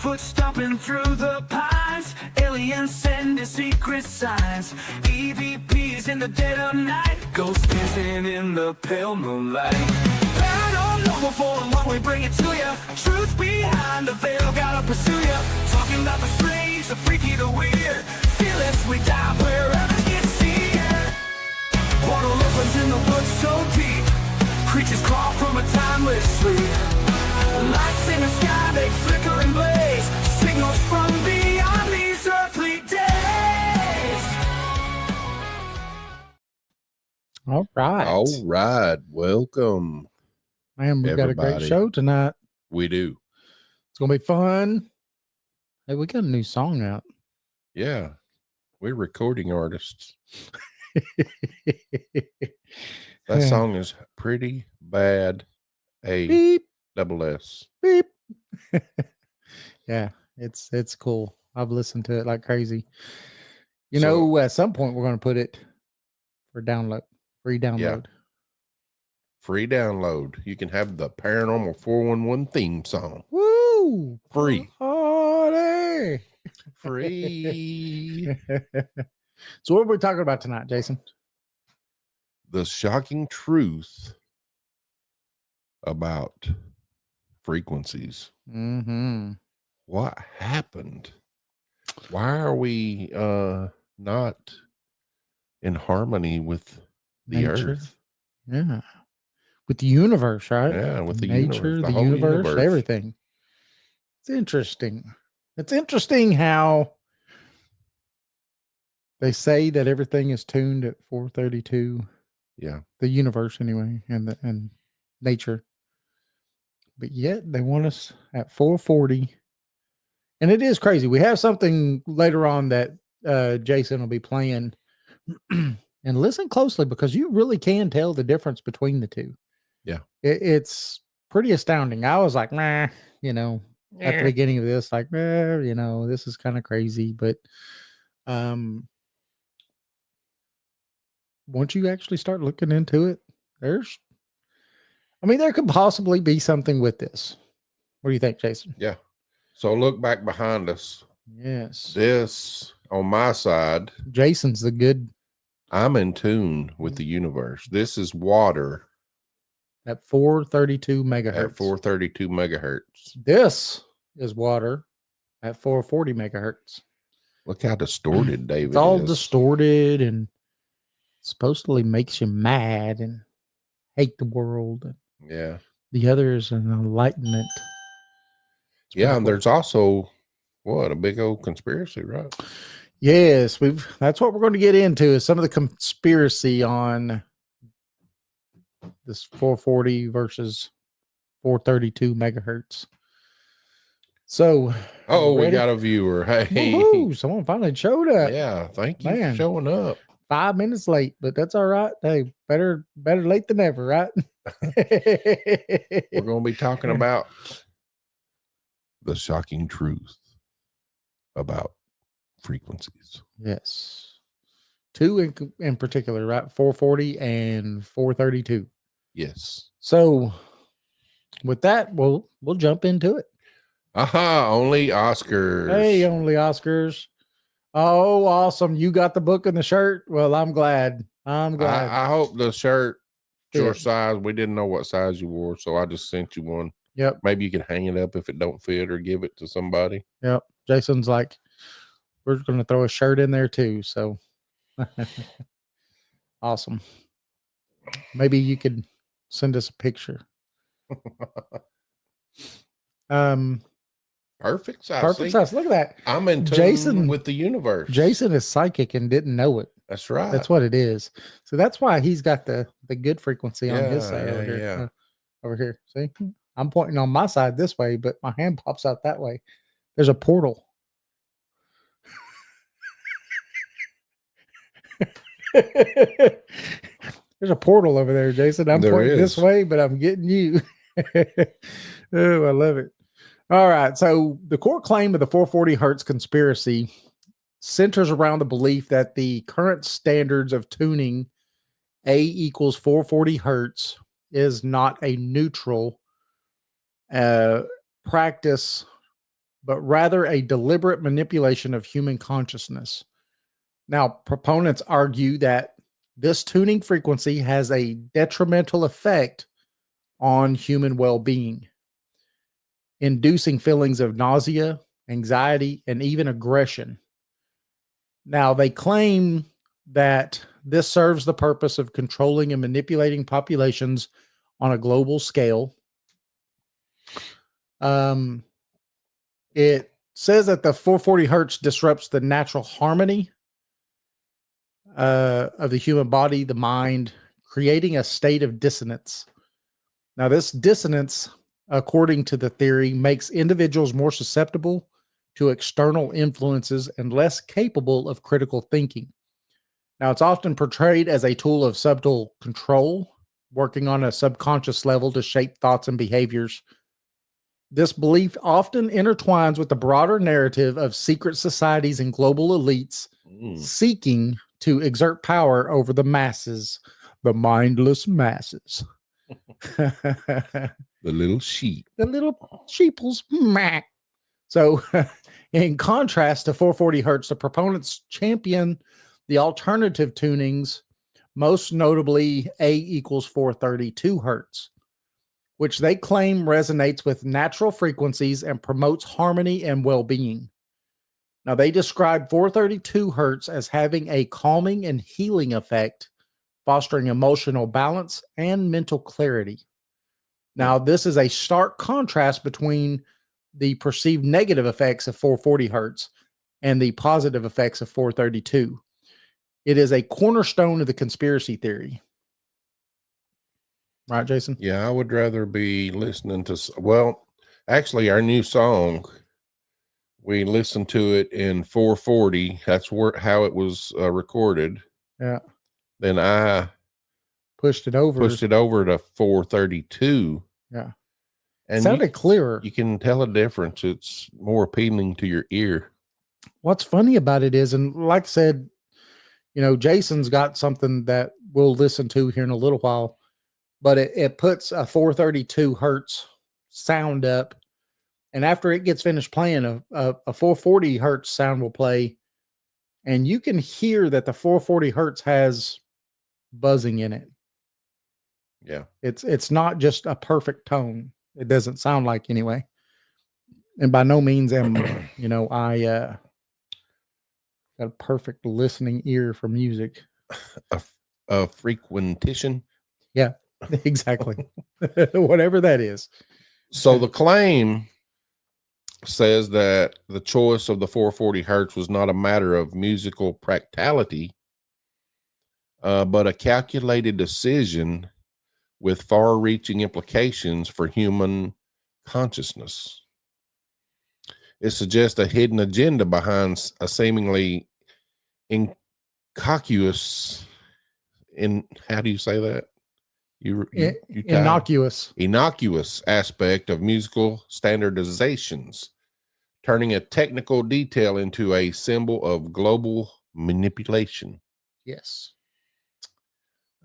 Bigfoot stomping through the pines, aliens sending secret signs, EVPs in the dead of night, ghosts dancing in the pale moonlight. Paranormal for what we bring it to ya. Truth behind the veil, gotta pursue ya. Talking about the strange, the freaky, the weird. Fearless, we dive wherever you see ya. Portal opens in the woods so deep. Creatures crawl from a timeless sleep. Lights in the sky, they flicker and blaze. Signals from beyond these earthly days. All right. All right. Welcome. Man, we've got a everybody. great show tonight. We do. It's going to be fun. Hey, we got a new song out. Yeah. We're recording artists. That song is Pretty Bad Beep, double S. beep. Yeah, it's cool. I've listened to it like crazy. You know, at some point we're going to put it for download, free download. Yeah. Free download. You can have the Paranormal 411 theme song. Woo! Free. Party! Free. So what are we talking about tonight, Jason? The shocking truth about frequencies. Mm-hmm. What happened? Why are we not in harmony with the Nature. earth? Yeah. With the universe, right? Yeah, with the nature, universe, the whole universe, everything. It's interesting. It's interesting how they say that everything is tuned at 432. Yeah. The universe, anyway, and nature. But yet they want us at 440. And it is crazy. We have something later on that Jason will be playing. And listen closely because you really can tell the difference between the two. Yeah. It's pretty astounding. I was like, nah, you know, at the beginning of this, like, you know, this is kind of crazy. But once you actually start looking into it, there could possibly be something with this. What do you think, Jason? Yeah. So look back behind us. Yes. This on my side, Jason's the good. I'm in tune with the universe. This is water At 432 megahertz. at 432 megahertz. This is water at 440 megahertz. Look how distorted David It's all is. distorted and supposedly makes you mad and hate the world. Yeah. The other is an enlightenment. Yeah, and there's also a big old conspiracy, right? Yes, that's what we're going to get into is some of the conspiracy on this 440 versus 432 megahertz. So, we got a viewer. Hey, woo-hoo, someone finally showed up. yeah, thank you Man. for showing up. 5 minutes late, but that's all right. Hey, better late than never, right? We're going to be talking about the shocking truth about frequencies. Yes. Two in particular, right? 440 and 432. Yes. So with that, we'll jump into it. Only Oscars. Hey, only Oscars. Oh, awesome. You got the book and the shirt. Well, I'm glad. I hope the shirt your Fit. size. We didn't know what size you wore, so I just sent you one. Yep. Maybe you can hang it up if it don't fit or give it to somebody. Yep. Jason's like, we're going to throw a shirt in there too. So awesome. Maybe you could send us a picture. Perfect size. Perfect size. Look at that. I'm in tune Jason with the universe. Jason is psychic and didn't know it. That's right. That's what it is. So that's why he's got the good frequency on his side over here. Yeah. Over here. See? I'm pointing on my side this way, but my hand pops out that way. There's a portal. There's a portal over there, Jason. I'm pointing this way, but I'm getting you. Oh, I love it. All right. So the core claim of the 440 hertz conspiracy centers around the belief that the current standards of tuning A equals 440 hertz is not a neutral practice but rather a deliberate manipulation of human consciousness. Now, proponents argue that this tuning frequency has a detrimental effect on human well-being, inducing feelings of nausea, anxiety, and even aggression. Now, they claim that this serves the purpose of controlling and manipulating populations on a global scale. It says that the 440 hertz disrupts the natural harmony of the human body, the mind, creating a state of dissonance. Now, this dissonance, according to the theory, makes individuals more susceptible to external influences and less capable of critical thinking. Now, it's often portrayed as a tool of subtle control, working on a subconscious level to shape thoughts and behaviors. This belief often intertwines with the broader narrative of secret societies and global elites seeking to exert power over the masses, the mindless masses. The little sheep. The little sheeples. So, in contrast to 440 hertz, the proponents champion the alternative tunings, most notably A equals 432 hertz, which they claim resonates with natural frequencies and promotes harmony and well-being. Now, they describe 432 hertz as having a calming and healing effect, fostering emotional balance and mental clarity. Now, this is a stark contrast between the perceived negative effects of 440 hertz and the positive effects of 432. It is a cornerstone of the conspiracy theory. Right, Jason? Yeah, I would rather be listening to, well, actually, our new song, we listened to it in 440. That's how it was recorded. Yeah. Then I pushed it over to 432. Yeah. And sounded clearer. You can tell a difference. It's more appealing to your ear. What's funny about it is, and like I said, you know, Jason's got something that we'll listen to here in a little while, but it puts a 432 hertz sound up. And after it gets finished playing, a 440 hertz sound will play. And you can hear that the 440 hertz has buzzing in it. Yeah. It's not just a perfect tone. It doesn't sound like anyway. And by no means am, you know, I got a perfect listening ear for music. A frequentician. Yeah, exactly. Whatever that is. So the claim says that the choice of the 440 hertz was not a matter of musical practicality, but a calculated decision with far-reaching implications for human consciousness. It suggests a hidden agenda behind a seemingly innocuous, how do you say that? Innocuous aspect of musical standardizations, turning a technical detail into a symbol of global manipulation. Yes.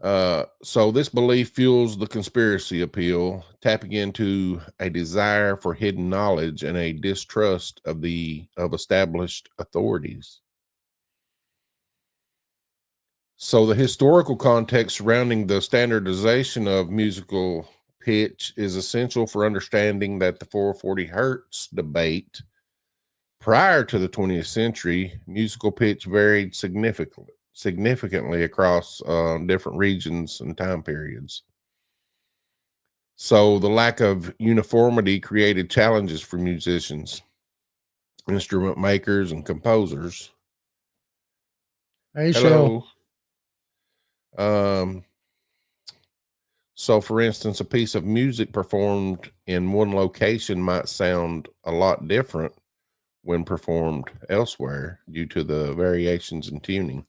So this belief fuels the conspiracy appeal, tapping into a desire for hidden knowledge and a distrust of established authorities. So the historical context surrounding the standardization of musical pitch is essential for understanding that the 440 hertz debate prior to the 20th century, musical pitch varied significantly across different regions and time periods. So the lack of uniformity created challenges for musicians, instrument makers, and composers. Hey, hello. So for instance, a piece of music performed in one location might sound a lot different when performed elsewhere due to the variations in tuning.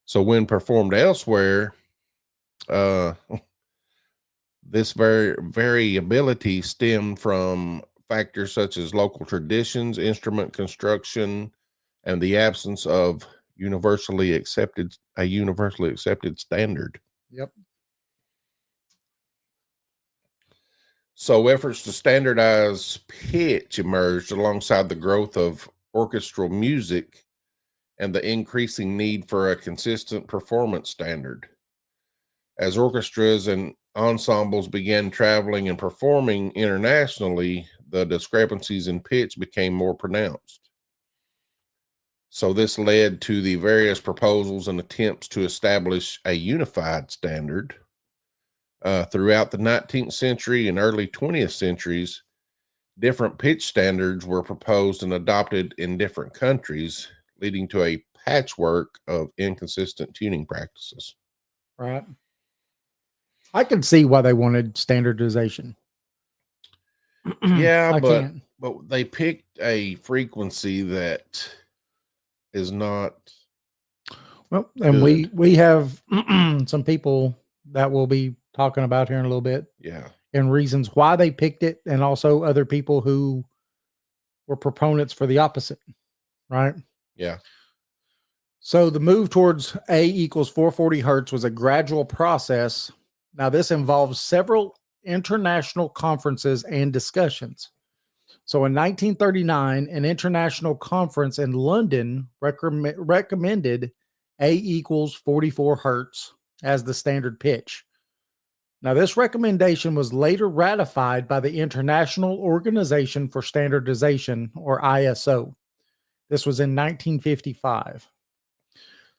So when performed elsewhere, this variability stemmed from factors such as local traditions, instrument construction, and the absence of a universally accepted standard. Yep. So efforts to standardize pitch emerged alongside the growth of orchestral music and the increasing need for a consistent performance standard. As orchestras and ensembles began traveling and performing internationally, the discrepancies in pitch became more pronounced. So this led to the various proposals and attempts to establish a unified standard. Throughout the 19th century and early 20th centuries, different pitch standards were proposed and adopted in different countries, leading to a patchwork of inconsistent tuning practices. Right. I can see why they wanted standardization. Yeah, but they picked a frequency that is not well, and good. we have some people that we'll be talking about here in a little bit. Yeah. And reasons why they picked it, and also other people who were proponents for the opposite. Right? Yeah. So the move towards A equals 440 hertz was a gradual process. Now, this involves several international conferences and discussions. So in 1939, an international conference in London recommended A equals 44 hertz as the standard pitch. Now, this recommendation was later ratified by the International Organization for Standardization, or ISO. This was in 1955.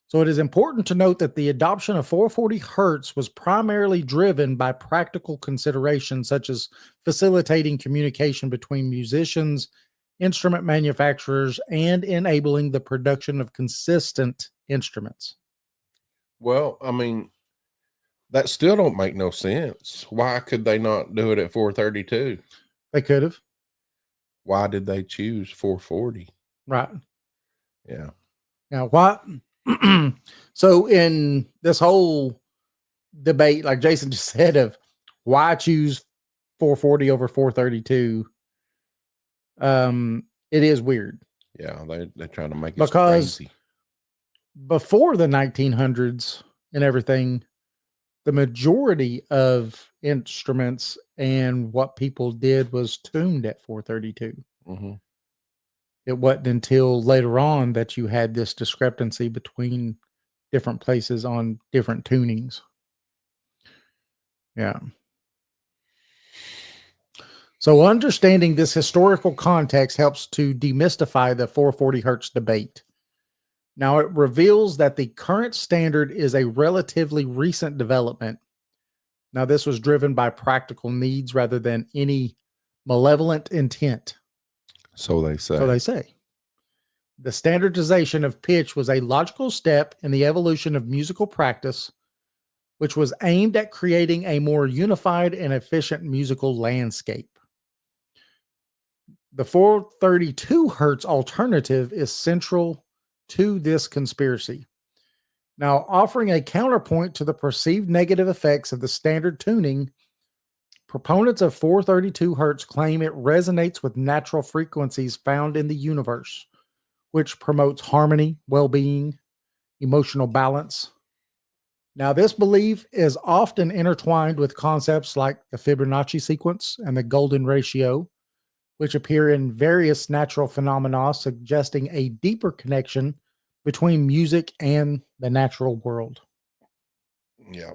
So it is important to note that the adoption of 440 hertz was primarily driven by practical considerations such as facilitating communication between musicians, instrument manufacturers, and enabling the production of consistent instruments. Well, I mean, that still don't make no sense. Why could they not do it at 432? They could have. Why did they choose 440? Right. Yeah. Now, what? So in this whole debate, like Jason just said, of why choose 440 over 432, it is weird. Yeah, they're trying to make it because crazy. Before the 1900s and everything, the majority of instruments and what people did was tuned at 432. Mm-hmm. It wasn't until later on that you had this discrepancy between different places on different tunings. Yeah. So understanding this historical context helps to demystify the 440 hertz debate. Now, it reveals that the current standard is a relatively recent development. Now, this was driven by practical needs rather than any malevolent intent. So they say. So they say. The standardization of pitch was a logical step in the evolution of musical practice, which was aimed at creating a more unified and efficient musical landscape. The 432 hertz alternative is central to this conspiracy. Now, offering a counterpoint to the perceived negative effects of the standard tuning, proponents of 432 hertz claim it resonates with natural frequencies found in the universe, which promotes harmony, well-being, emotional balance. Now, this belief is often intertwined with concepts like the Fibonacci sequence and the golden ratio, which appear in various natural phenomena, suggesting a deeper connection between music and the natural world. Yeah.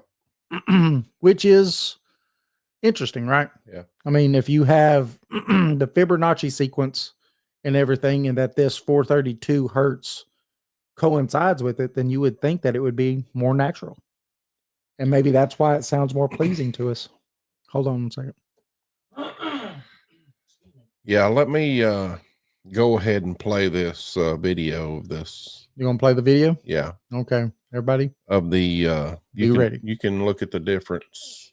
Which is interesting, right? Yeah. I mean, if you have the Fibonacci sequence and everything, and that this 432 hertz coincides with it, then you would think that it would be more natural. And maybe that's why it sounds more pleasing to us. Hold on a second. Yeah, let me go ahead and play this video of this. You want to play the video? Yeah. Okay. Everybody? Of the ready. You can look at the difference.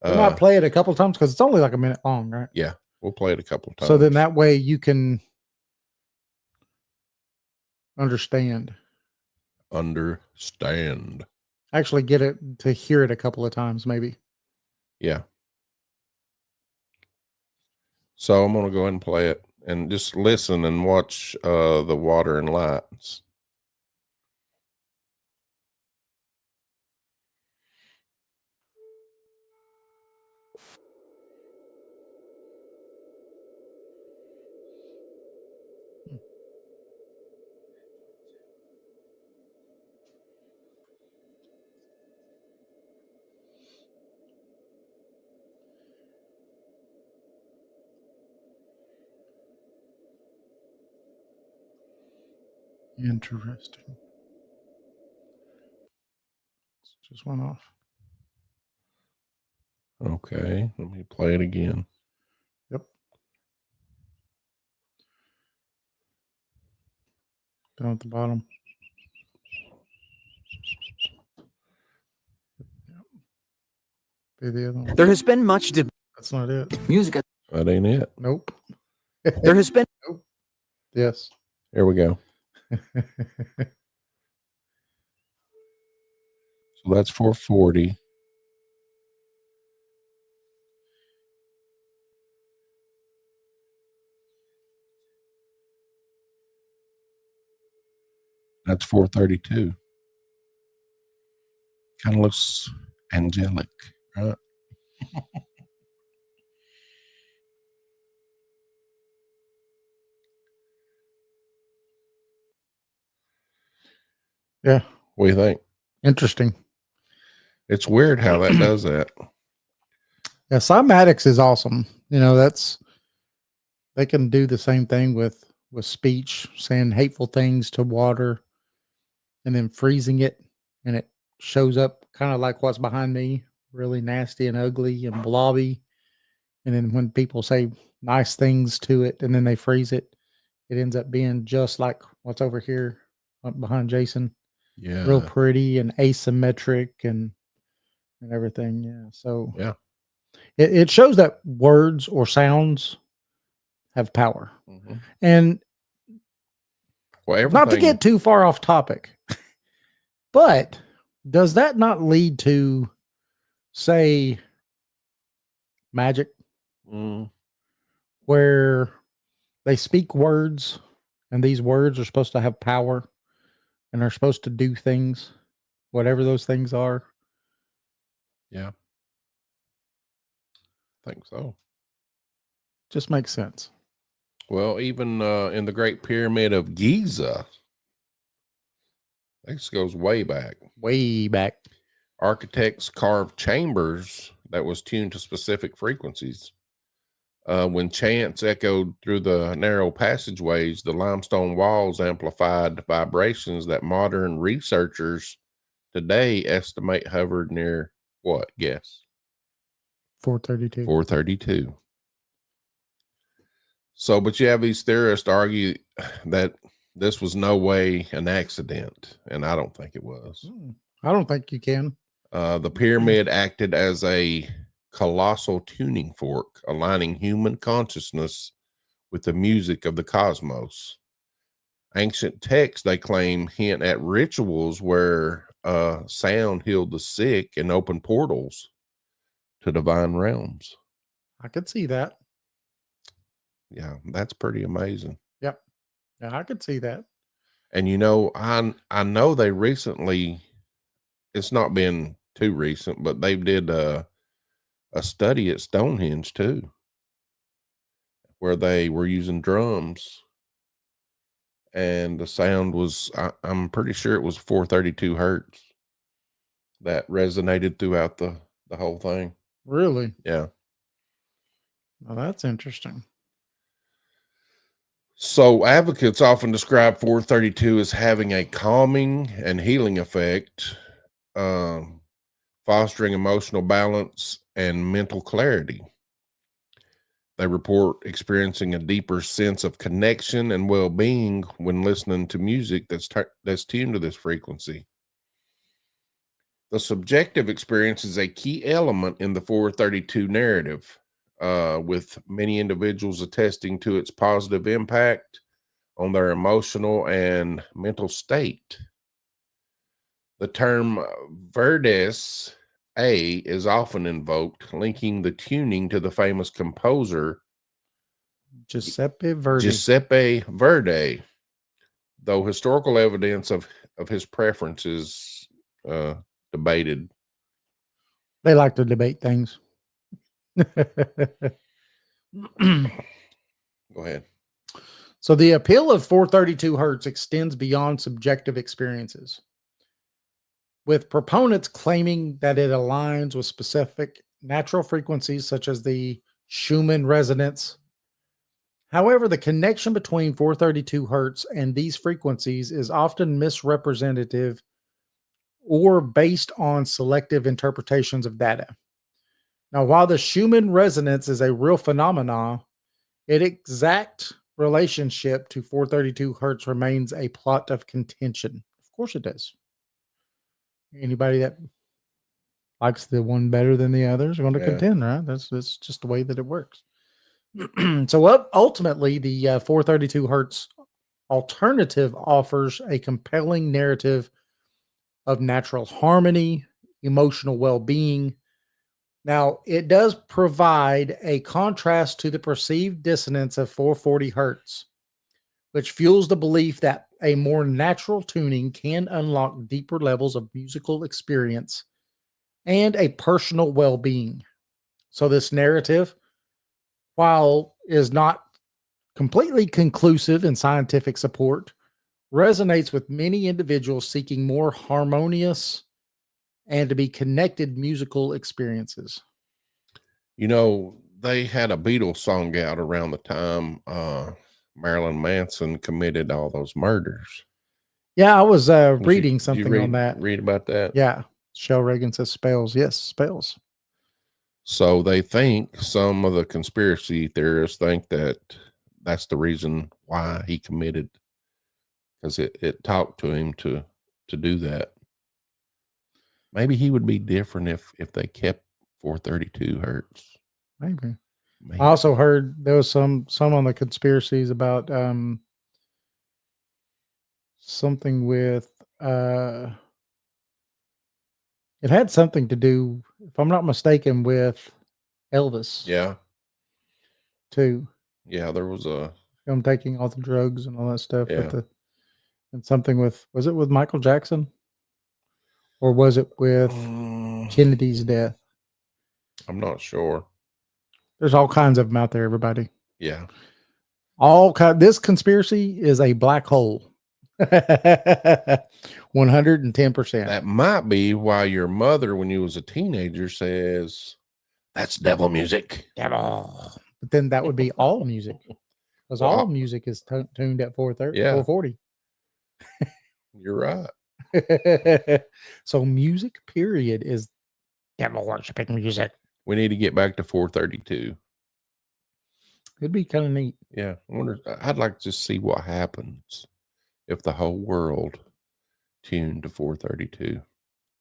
We might play it a couple of times because it's only like a minute long, right? Yeah. We'll play it a couple of times. So then that way you can understand. Actually get it to hear it a couple of times, maybe. Yeah. So I'm going to go ahead and play it and just listen and watch the water and lights. Interesting. Just went off. Okay, let me play it again. Yep. Down at the bottom. Be the other one. There has been much debate. That's not it. Music. That ain't it. Nope. There has been. Nope. Yes. Here we go. So that's 440. That's 432. Kind of looks angelic, right? Yeah. What do you think? Interesting. It's weird how that does that. Yeah, cymatics is awesome. You know, they can do the same thing with speech, saying hateful things to water and then freezing it, and it shows up kind of like what's behind me, really nasty and ugly and blobby. And then when people say nice things to it and then they freeze it, it ends up being just like what's over here behind Jason. Yeah. Real pretty and asymmetric and everything. Yeah. So yeah, it shows that words or sounds have power. Mm-hmm. And well, not to get too far off topic, but does that not lead to, say, magic? Where they speak words and these words are supposed to have power and they're supposed to do things, whatever those things are. Yeah. I think so. Just makes sense. Well, even in the Great Pyramid of Giza, this goes way back. Way back. Architects carved chambers that was tuned to specific frequencies. When chants echoed through the narrow passageways, the limestone walls amplified vibrations that modern researchers today estimate hovered near what? Guess. 432. 432. So, but you have these theorists argue that this was no way an accident, and I don't think it was. I don't think you can. The pyramid acted as a colossal tuning fork, aligning human consciousness with the music of the cosmos. Ancient texts, they claim, hint at rituals where sound healed the sick and opened portals to divine realms. I could see that. Yeah, that's pretty amazing. Yep. Yeah, I could see that. And you know, I know they recently, it's not been too recent, but they did a study at Stonehenge too, where they were using drums, and the sound was, I'm pretty sure it was 432 hertz that resonated throughout the whole thing. Really? Yeah. Well, that's interesting. So advocates often describe 432 as having a calming and healing effect, fostering emotional balance and mental clarity. They report experiencing a deeper sense of connection and well-being when listening to music that's tuned to this frequency. The subjective experience is a key element in the 432 narrative, with many individuals attesting to its positive impact on their emotional and mental state. The term Verdes A is often invoked, linking the tuning to the famous composer Giuseppe Verdi. Giuseppe Verdi, though historical evidence of his preferences debated. They like to debate things. Go ahead. So the appeal of 432 hertz extends beyond subjective experiences, with proponents claiming that it aligns with specific natural frequencies such as the Schumann resonance. However, the connection between 432 hertz and these frequencies is often misrepresentative or based on selective interpretations of data. Now, while the Schumann resonance is a real phenomenon, its exact relationship to 432 hertz remains a plot of contention. Of course it does. Anybody that likes the one better than the others are going to contend, right? That's just the way that it works. So ultimately, the 432 hertz alternative offers a compelling narrative of natural harmony, emotional well-being. Now, it does provide a contrast to the perceived dissonance of 440 hertz, which fuels the belief that a more natural tuning can unlock deeper levels of musical experience and a personal well-being. So this narrative, while is not completely conclusive in scientific support, resonates with many individuals seeking more harmonious and to be connected musical experiences. You know, they had a Beatles song out around the time Marilyn Manson committed all those murders. Yeah, I was reading something on that. Read about that? Yeah. Shell Reagan says spells. Yes, spells. So they think, some of the conspiracy theorists think that that's the reason why he committed, because it talked to him to do that. Maybe he would be different if they kept 432 hertz. Maybe. I also heard there was some on the conspiracies about something with it had something to do, if I'm not mistaken, with Elvis. Yeah. Too. Yeah, there was him taking all the drugs and all that stuff. Yeah. And something with, was it with Michael Jackson? Or was it with Kennedy's death? I'm not sure. There's all kinds of them out there, everybody. Yeah. This conspiracy is a black hole. 110%. That might be why your mother, when you was a teenager, says that's devil music. Devil. But then that would be all music, because all music is tuned at 440. You're right. So music, period, is devil worshiping music. We need to get back to 432. It'd be kind of neat. Yeah. I'd like to just see what happens if the whole world tuned to 432.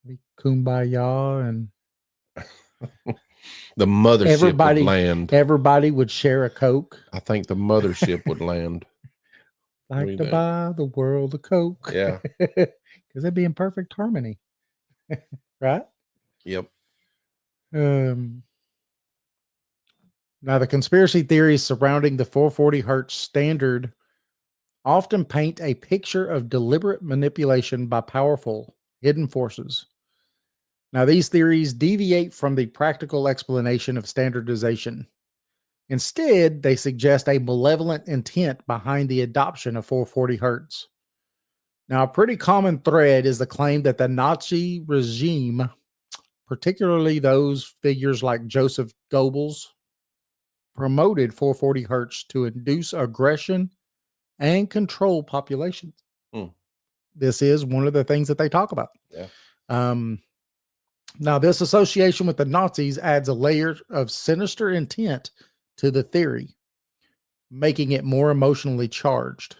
Be kumbaya and the mothership would land. Everybody would share a Coke. I think the mothership would land. Like to buy the world a Coke. Yeah. Because they'd be in perfect harmony. Right? Yep. Now, the conspiracy theories surrounding the 440 hertz standard often paint a picture of deliberate manipulation by powerful hidden forces. Now, these theories deviate from the practical explanation of standardization. Instead, they suggest a malevolent intent behind the adoption of 440 hertz. Now, a pretty common thread is the claim that the Nazi regime, particularly those figures like Joseph Goebbels, promoted 440 hertz to induce aggression and control populations. This is one of the things that they talk about. Yeah. Now, this association with the Nazis adds a layer of sinister intent to the theory, making it more emotionally charged.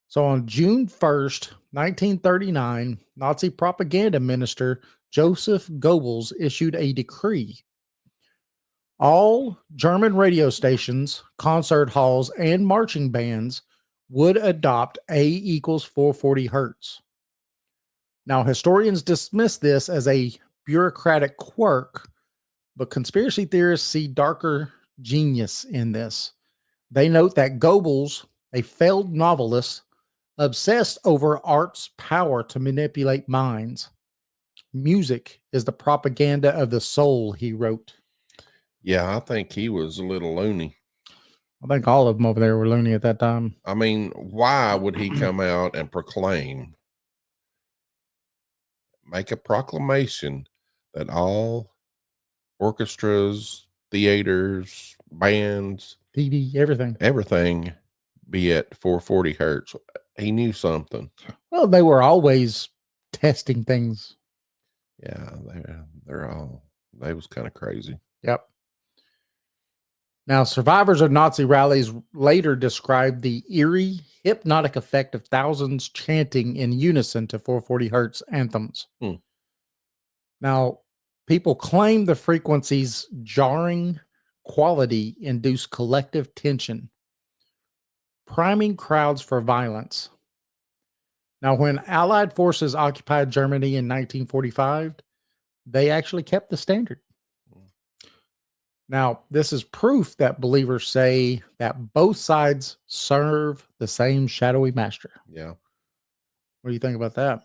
So on June 1st, 1939, Nazi propaganda minister Joseph Goebbels issued a decree. All German radio stations, concert halls, and marching bands would adopt A equals 440 hertz. Now, historians dismiss this as a bureaucratic quirk, but conspiracy theorists see darker genius in this. They note that Goebbels, a failed novelist, obsessed over art's power to manipulate minds. Music is the propaganda of the soul, he wrote. Yeah, I think he was a little loony. I think all of them over there were loony at that time. I mean, why would he come out and make a proclamation that all orchestras, theaters, bands, TV, everything be at 440 hertz. He knew something. Well, they were always testing things. Yeah, they was kind of crazy. Yep. Now, survivors of Nazi rallies later described the eerie, hypnotic effect of thousands chanting in unison to 440 hertz anthems. Now, people claim the frequency's jarring quality induced collective tension, priming crowds for violence. Now, when Allied forces occupied Germany in 1945, they actually kept the standard. Now, this is proof that believers say that both sides serve the same shadowy master. Yeah. What do you think about that?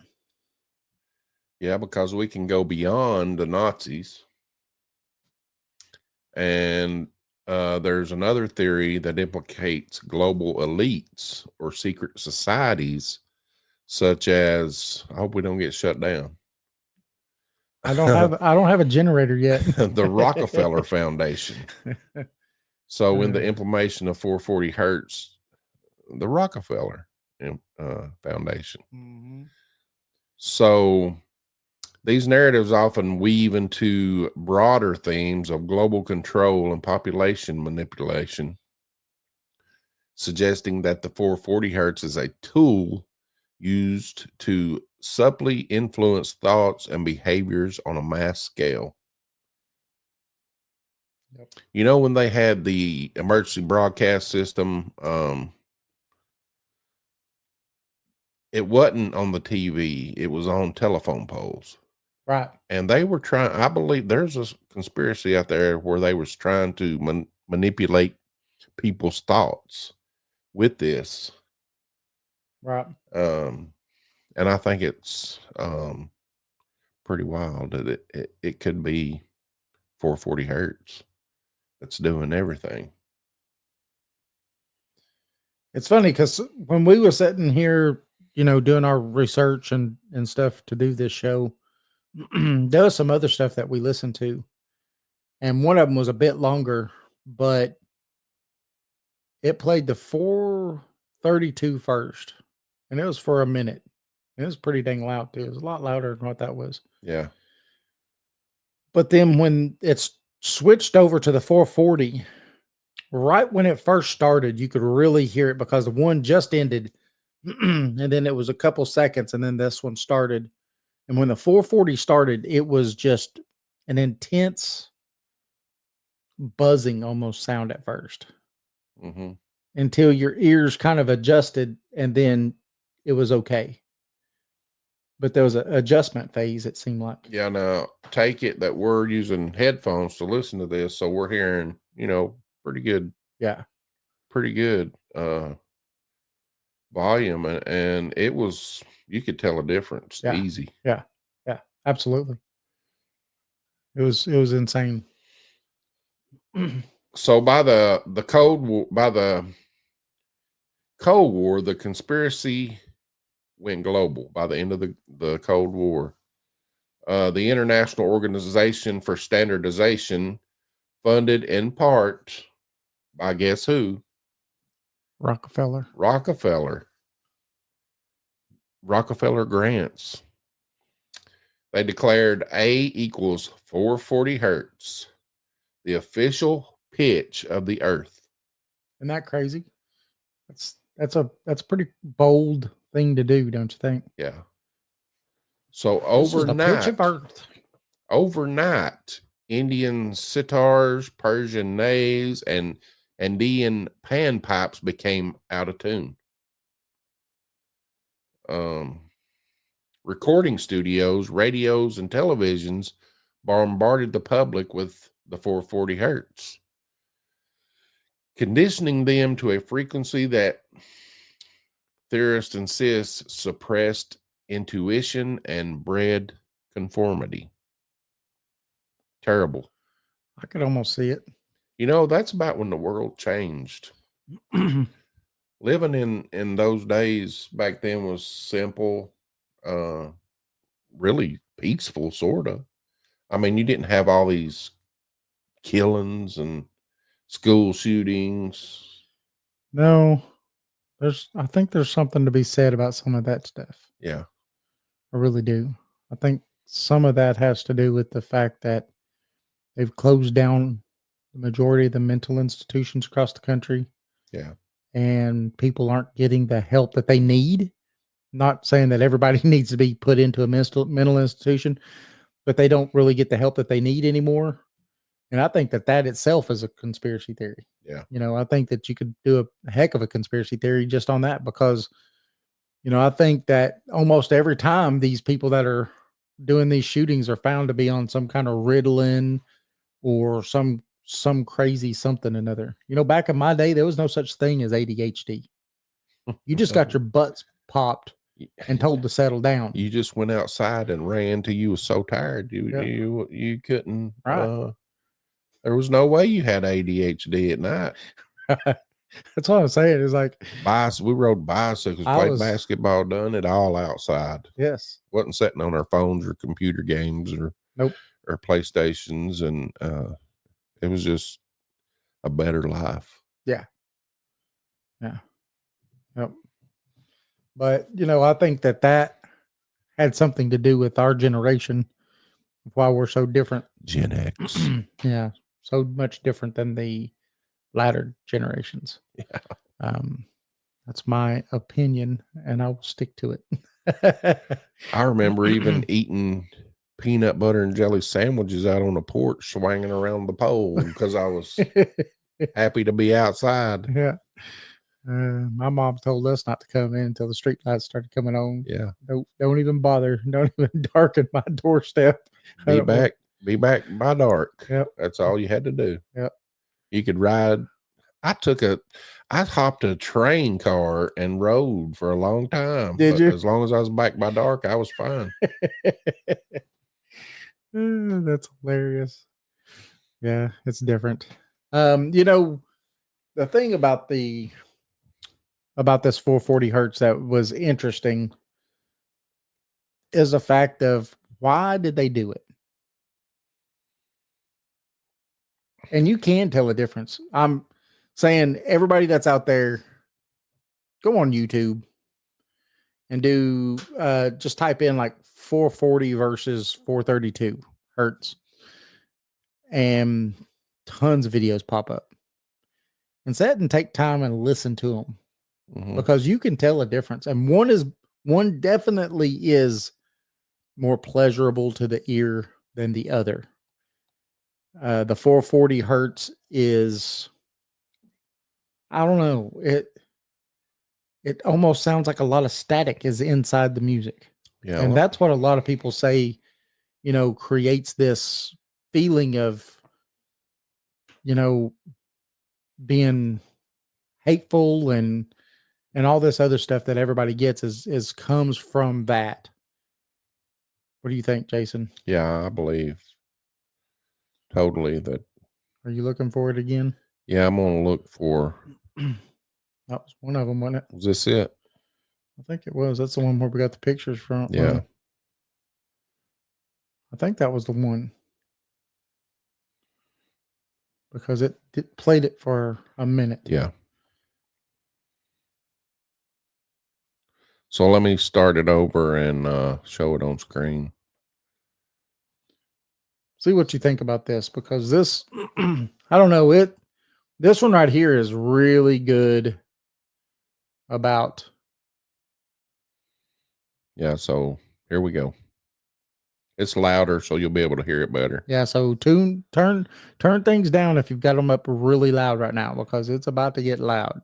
Yeah, because we can go beyond the Nazis. And there's another theory that implicates global elites or secret societies, such as, I hope we don't get shut down. I don't have a generator yet. The Rockefeller Foundation. So in the implementation of 440 hertz, the Rockefeller Foundation. Mm-hmm. So these narratives often weave into broader themes of global control and population manipulation, suggesting that the 440 hertz is a tool used to subtly influence thoughts and behaviors on a mass scale. Yep. You know, when they had the emergency broadcast system, it wasn't on the TV, it was on telephone poles. Right. And they were trying, I believe there's a conspiracy out there where they was trying to manipulate people's thoughts with this. Right. And I think it's pretty wild that it could be 440 hertz that's doing everything. It's funny because when we were sitting here, you know, doing our research and stuff to do this show, there was some other stuff that we listened to. And one of them was a bit longer, but it played the 432 first. And it was for a minute. It was pretty dang loud too. It was a lot louder than what that was. Yeah. But then when it's switched over to the 440, right when it first started, you could really hear it because the one just ended. And then it was a couple seconds and then this one started. And when the 440 started, it was just an intense buzzing almost sound at first. Mm-hmm. Until your ears kind of adjusted and then it was okay. But there was an adjustment phase, it seemed like. Yeah, now take it that we're using headphones to listen to this, so we're hearing, you know, pretty good. Yeah. Pretty good volume, and it was, you could tell a difference. Yeah. Easy. Yeah. Yeah. Absolutely. It was insane. So by the Cold War, the conspiracy went global. By the end of the Cold War, the International Organization for Standardization, funded in part by guess who? Rockefeller grants. They declared A equals 440 hertz, the official pitch of the earth. Isn't that crazy? That's a pretty bold thing to do, don't you think? Yeah. So overnight, Indian sitars, Persian nays, and Andean panpipes became out of tune. Recording studios, radios, and televisions bombarded the public with the 440 hertz, conditioning them to a frequency that theorists insist suppressed intuition and bred conformity. Terrible. I could almost see it. You know, that's about when the world changed. Living in those days back then was simple, really peaceful, sort of. I mean, you didn't have all these killings and school shootings. No, I think there's something to be said about some of that stuff. Yeah. I really do. I think some of that has to do with the fact that they've closed down the majority of the mental institutions across the country. Yeah. And people aren't getting the help that they need. Not saying that everybody needs to be put into a mental institution, but they don't really get the help that they need anymore. And I think that itself is a conspiracy theory. Yeah. I think that you could do a heck of a conspiracy theory just on that because, I think that almost every time these people that are doing these shootings are found to be on some kind of Ritalin or some crazy something or another. Back in my day, there was no such thing as ADHD. You just got your butts popped and told to settle down. You just went outside and ran till you were so tired. You couldn't. Right. There was no way you had ADHD at night. That's what I'm saying. It's like we rode bicycles, played basketball, done it all outside. Yes. Wasn't sitting on our phones or computer games or PlayStations, and it was just a better life. Yeah. Yeah. Yep. But I think that had something to do with our generation, why we're so different. Gen X. Yeah. So much different than the latter generations. Yeah. That's my opinion, and I will stick to it. I remember even eating peanut butter and jelly sandwiches out on the porch, swinging around the pole because I was happy to be outside. Yeah. My mom told us not to come in until the street lights started coming on. Yeah. Don't even bother. Don't even darken my doorstep. Be back by dark. Yep. That's all you had to do. Yep. You could ride. I hopped a train car and rode for a long time. Did you? As long as I was back by dark, I was fine. That's hilarious. Yeah, it's different. The thing about this 440 hertz that was interesting is the fact of why did they do it? And you can tell a difference. I'm saying everybody that's out there, go on YouTube and do just type in like 440 versus 432 hertz, and tons of videos pop up. And sit and take time and listen to them. Mm-hmm. Because you can tell a difference. And one definitely is more pleasurable to the ear than the other. The 440 hertz is, I don't know, it almost sounds like a lot of static is inside the music. Yeah. And that's what a lot of people say, creates this feeling of, being hateful and all this other stuff that everybody gets is comes from that. What do you think, Jason? Yeah, I believe totally that. Are you looking for it again? Yeah, I'm going to look for. That was one of them, wasn't it? Was this it? I think it was. That's the one where we got the pictures from. Yeah. I think that was the one. Because it played it for a minute. Yeah. So let me start it over and show it on screen. See what you think about this, because this, I don't know, this one right here is really good about. Yeah, so here we go. It's louder, so you'll be able to hear it better. Yeah, so turn things down if you've got them up really loud right now, because it's about to get loud.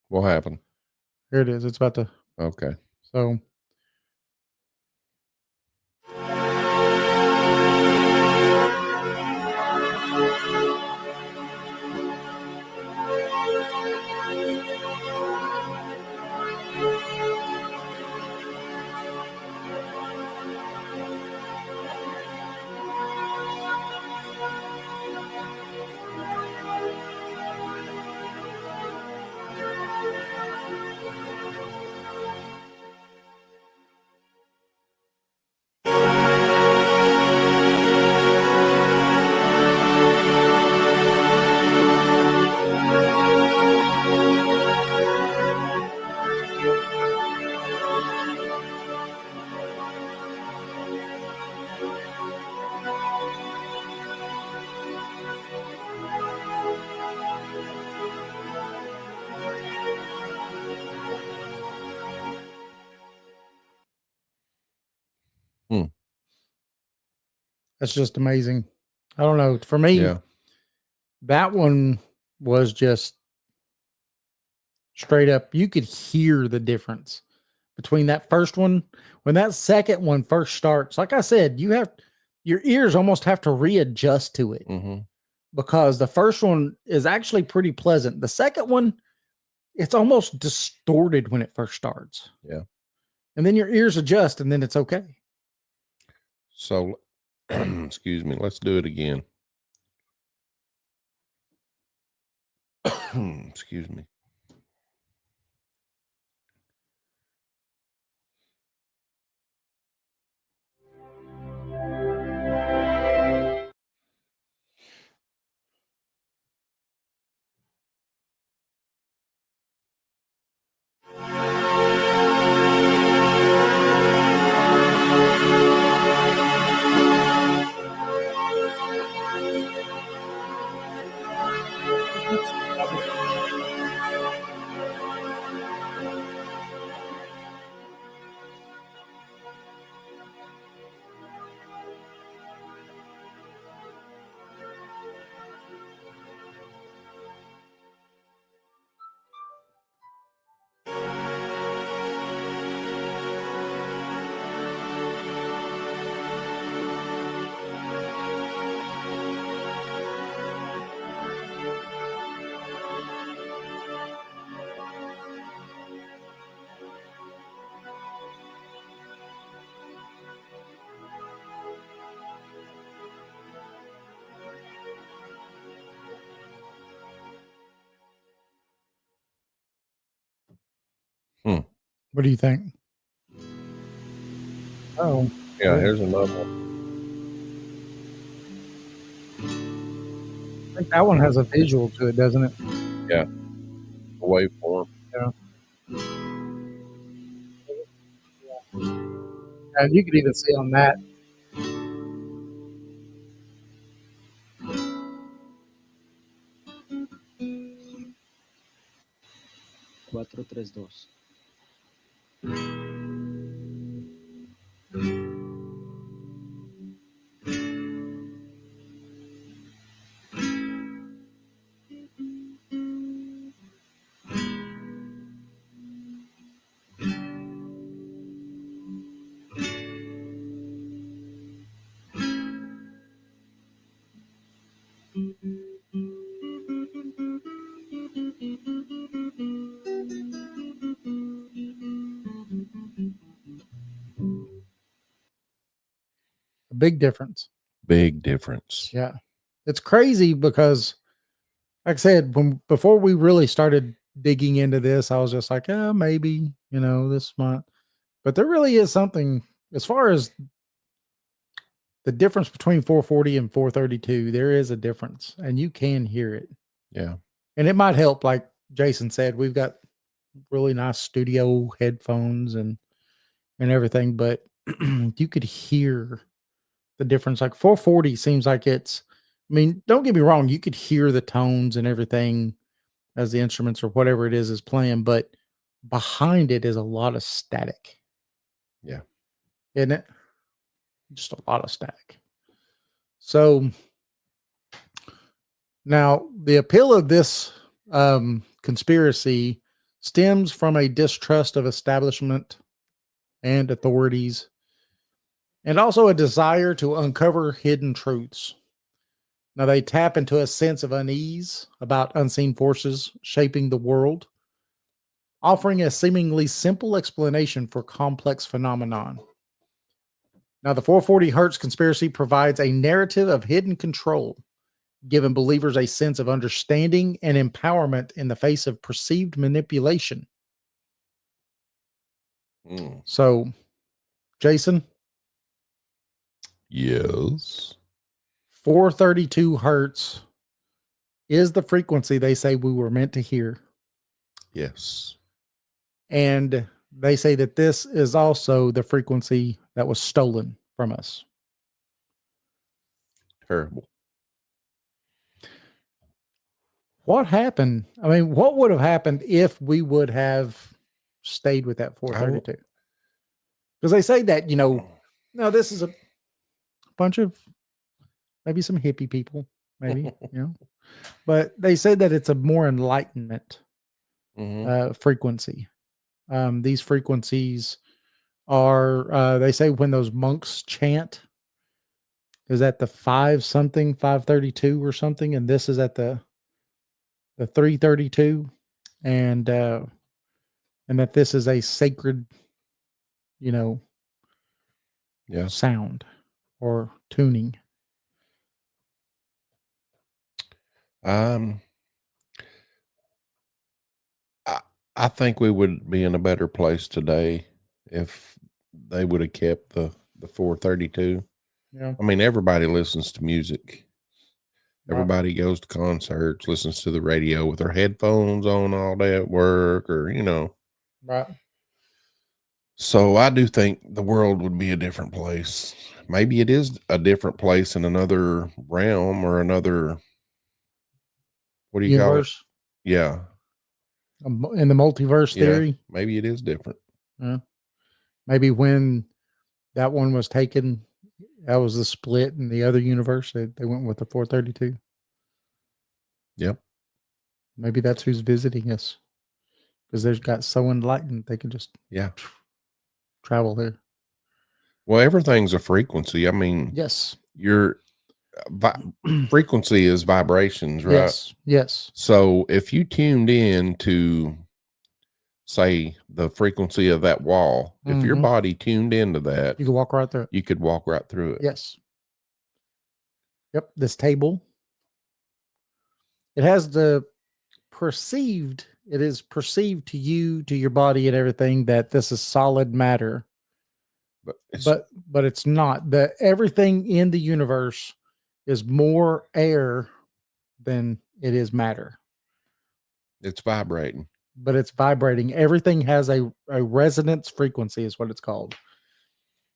What happened? Here it is. It's about to. Okay. So. That's just amazing. I don't know. For me, that one was just straight up. You could hear the difference between that first one. When that second one first starts, like I said, your ears almost have to readjust to it because the first one is actually pretty pleasant. The second one, it's almost distorted when it first starts. Yeah. And then your ears adjust and then it's okay. So, excuse me, let's do it again. Excuse me. What do you think? Oh, yeah. Here's another one. I think that one has a visual to it, doesn't it? Yeah. A waveform. Yeah. And you could even see on that. A big difference. Big difference. Yeah. It's crazy because, like I said, before we really started digging into this, I was just like, maybe, this might. But there really is something as far as the difference between 440 and 432. There is a difference, and you can hear it. Yeah. And it might help, like Jason said, we've got really nice studio headphones and everything, but you could hear the difference. Like 440 seems like don't get me wrong, you could hear the tones and everything as the instruments or whatever it is playing, but behind it is a lot of static. Yeah. Isn't it? Just a lot of static. So now the appeal of this conspiracy stems from a distrust of establishment and authorities, and also a desire to uncover hidden truths. Now they tap into a sense of unease about unseen forces shaping the world, offering a seemingly simple explanation for complex phenomenon. Now the 440 Hertz conspiracy provides a narrative of hidden control, giving believers a sense of understanding and empowerment in the face of perceived manipulation. So, Jason? Yes. 432 Hertz is the frequency they say we were meant to hear. Yes. And they say that this is also the frequency that was stolen from us. Terrible. What happened? I mean, what would have happened if we would have stayed with that 432? Because they say that, no, this is a bunch of maybe some hippie people, maybe, but they said that it's a more enlightenment frequency. These frequencies are, they say when those monks chant, is at the 532 or something, and this is at the 332, and that this is a sacred, sound or tuning. I think we would be in a better place today if they would have kept the 432. Yeah. I mean, everybody listens to music. Everybody goes to concerts, listens to the radio with their headphones on all day at work, or, Right. So I do think the world would be a different place. Maybe it is a different place in another realm or another, what do you call it? Yeah. In the multiverse theory. Maybe it is different. Maybe when that one was taken, that was the split in the other universe. They went with the 432. Yep. Maybe that's who's visiting us, because they've got so enlightened they can just travel there. Well, everything's a frequency. I mean, yes, your frequency is vibrations, right? Yes. So if you tuned in to, say, the frequency of that wall, if your body tuned into that, you could walk right through it. You could walk right through it. Yes. Yep. This table, it has it is perceived to you, to your body and everything, that this is solid matter. But it's not. Everything in the universe is more air than it is matter. It's vibrating. But it's vibrating. Everything has a resonance frequency, is what it's called.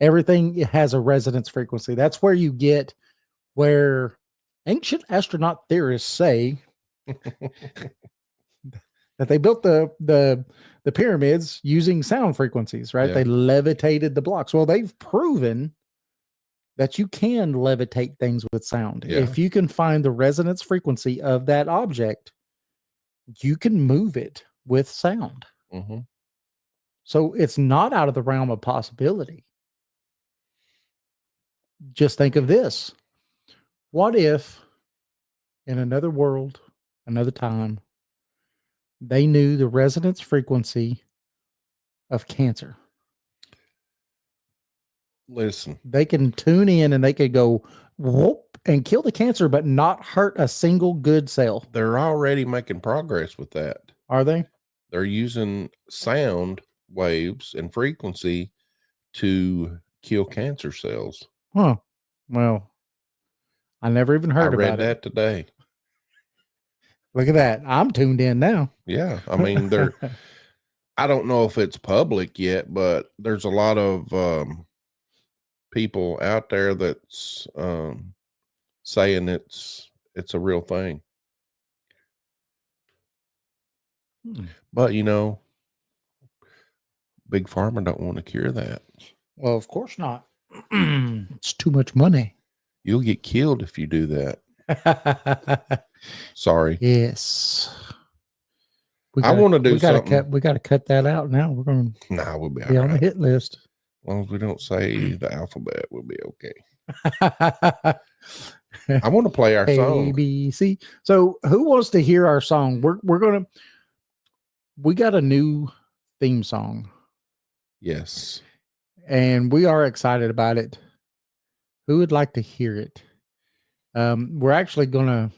Everything has a resonance frequency. That's where you get where ancient astronaut theorists say that they built the pyramids using sound frequencies, right? Yeah. They levitated the blocks. Well, they've proven that you can levitate things with sound. Yeah. If you can find the resonance frequency of that object, you can move it with sound. So it's not out of the realm of possibility. Just think of this. What if in another world, another time, they knew the resonance frequency of cancer? Listen, they can tune in and they could go whoop and kill the cancer, but not hurt a single good cell. They're already making progress with that. Are they? They're using sound waves and frequency to kill cancer cells. Huh. Well, I never even heard about it. I read that today. Look at that. I'm tuned in now. Yeah. I mean, I don't know if it's public yet, but there's a lot of people out there that's saying it's a real thing. But Big Pharma don't want to cure that. Well, of course not. It's too much money. You'll get killed if you do that. Sorry. Yes. I want to do something. We got to cut that out now. We're going to we'll be on the hit list. As long as we don't say the alphabet, we'll be okay. I want to play our song. ABC. So who wants to hear our song? We got a new theme song. Yes. And we are excited about it. Who would like to hear it? We're actually going to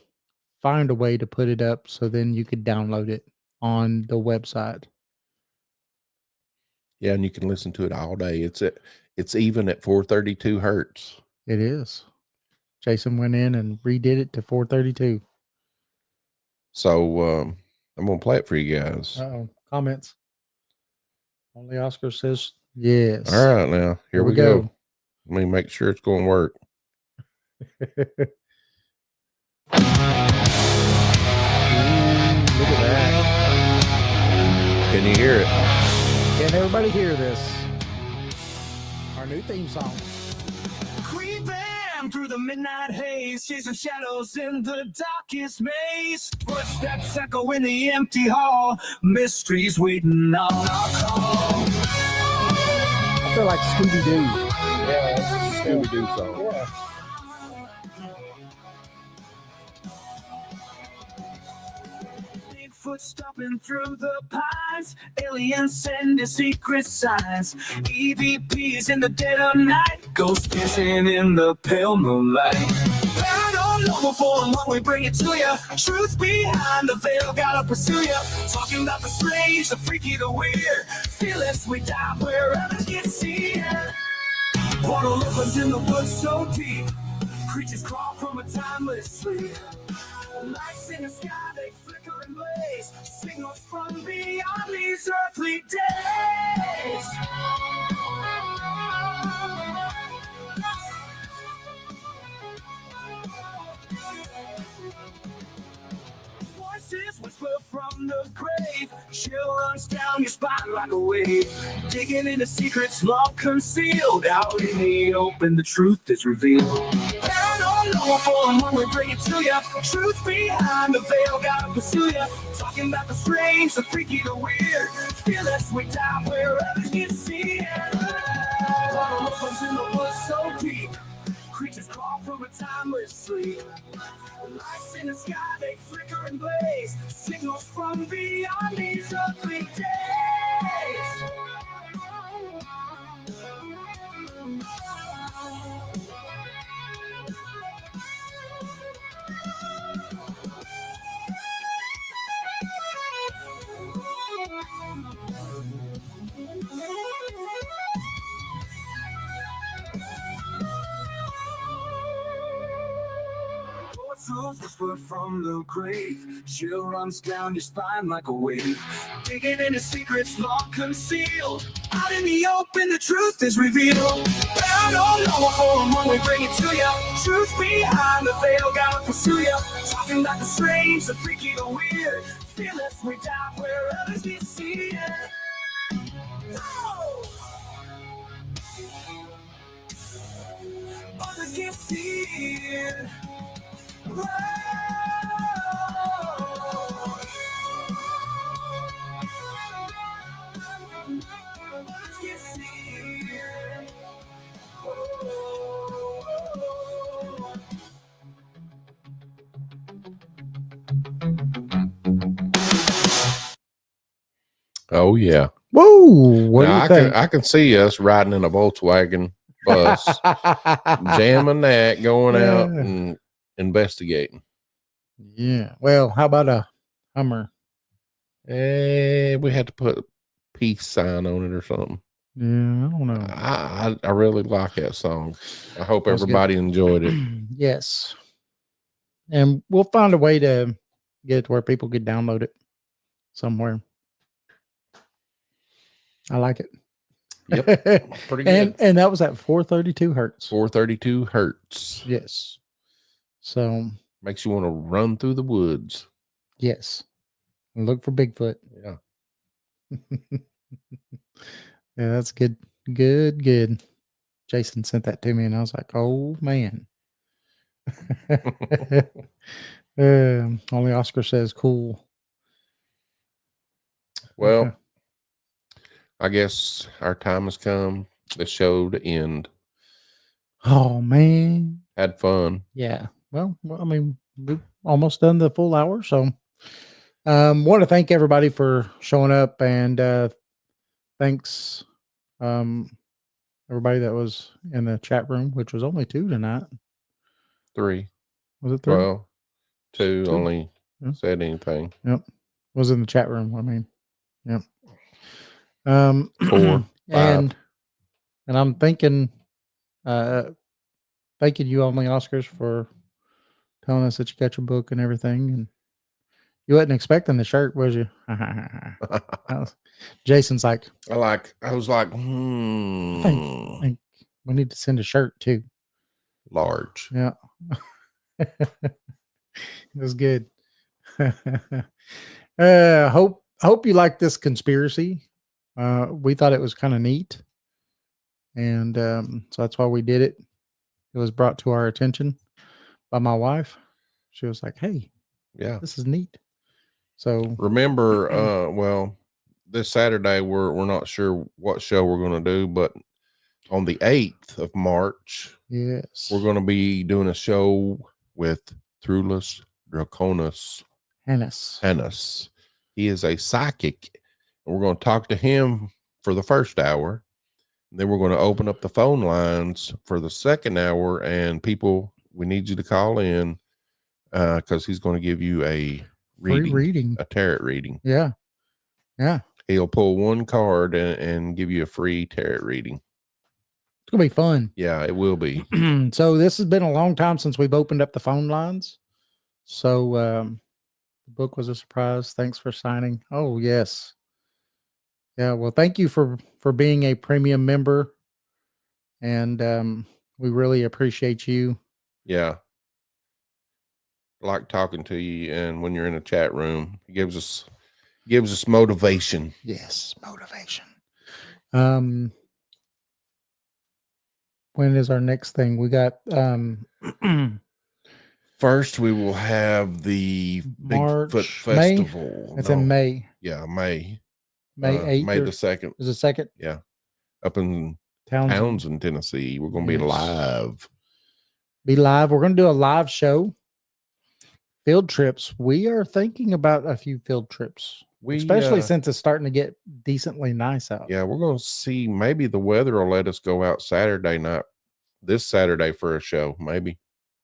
find a way to put it up so then you could download it on the website. Yeah, and you can listen to it all day. It's even at 432 hertz. It is. Jason went in and redid it to 432. So I'm going to play it for you guys. Uh-oh. Comments. Only Oscar says yes. All right, now here we go. Let me make sure it's going to work. Ooh, look at that. Can you hear it? Can everybody hear this? Our new theme song. Creeping Run through the midnight haze, chasing shadows in the darkest maze. Footsteps echo in the empty hall, mysteries waiting on our call. I feel like Scooby-Doo. Yeah, it's a Scooby-Doo song. Yeah. Bigfoot stomping through the pines, aliens sending secret signs. EVPs in the dead of night, ghosts dancing in the pale moonlight. Paranormal form when we bring it to ya. Truth behind the veil, gotta pursue ya. Talking about the strange, the freaky, the weird. Fearless, we dive where others can see ya. Portal opens in the woods so deep. Creatures crawl from a timeless sleep. Lights in the sky, they flicker and blaze. Signals from beyond these earthly days. Voices whisper from the grave. Chill runs down your spine like a wave. Digging into secrets long concealed. Out in the open, the truth is revealed. Paranormal form when we bring it to ya. Truth behind the veil, gotta pursue ya. Talking about the strange, the freaky, the weird. Fearless, we dive where others can see ya. Portal opens in the woods so deep. Creatures crawl from a timeless sleep. Lights in the sky, they flicker and blaze. Signals from beyond these earthly days. Souls whisper from the grave. Chill runs down your spine like a wave. Digging into secrets long concealed. Out in the open, the truth is revealed. Paranormal form when we bring it to ya. Truth behind the veil, gotta pursue ya. Talking about the strange, the freaky, the weird. Fearless, we dive where others can see ya. Oh! Others can see it. Oh yeah. Whoa! What Now, do you think? I can see us riding in a Volkswagen bus, jamming that, going out and investigating. Yeah. Well, how about a Hummer? We had to put a peace sign on it or something. Yeah, I don't know. I really like that song. I hope That's everybody enjoyed it. Yes. And we'll find a way to get it to where people could download it somewhere. I like it. Yep. Pretty good. And that was at 432 hertz. 432 hertz. Yes. So Makes you want to run through the woods. yes. And look for Bigfoot. Yeah. Yeah, that's good. Good. Jason sent that to me and I was like, oh man. Only Oscar says cool. Well, Okay. I guess our time has come. The show to end. Oh man. Had fun. Yeah. Well, I mean, we've almost done the full hour. So want to thank everybody for showing up and thanks everybody that was in the chat room, which was only 2 tonight. 3. Was it 3? Well, 2 2. only Yeah. said anything. Yep. Was in the chat room. I mean, yep. 4, 5. And I'm thanking you only Oscars for telling us that you got your book and everything. And you wasn't expecting the shirt, was you? Jason's like, I was like, I think we need to send a shirt too. Large. Yeah. It was good. Hope you like this conspiracy. We thought it was kind of neat. And so that's why we did it. it was brought to our attention by my wife. She was like, "Hey, Yeah, this is neat." So remember, well, this Saturday we're not sure what show we're going to do, but on the 8th of March, yes, we're going to be doing a show with Thrulis Draconis Hannes. He is a psychic, and we're going to talk to him for the first hour. Then we're going to open up the phone lines for the second hour, and people, we need you to call in because he's going to give you a reading, a tarot reading. Yeah. He'll pull one card and give you a free tarot reading. It's gonna be fun. Yeah, it will be. So this has been a long time since we've opened up the phone lines. So the book was a surprise. Thanks for signing. Oh yes. Yeah, well, thank you for being a premium member. And we really appreciate you. Yeah. I like talking to you, and when you're in a chat room, it gives us motivation. Yes, motivation. When is our next thing? We got first we will have the Bigfoot Festival. It's in May. Yeah, May 8th. May the 2nd. Is it 2nd? Yeah. Up in Townsend, Tennessee. We're going to be live. We're going to do a live show. Field trips. We are thinking about a few field trips. Especially since it's starting to get decently nice out. Yeah, we're going to see. Maybe the weather will let us go out Saturday night, this Saturday for a show. Maybe.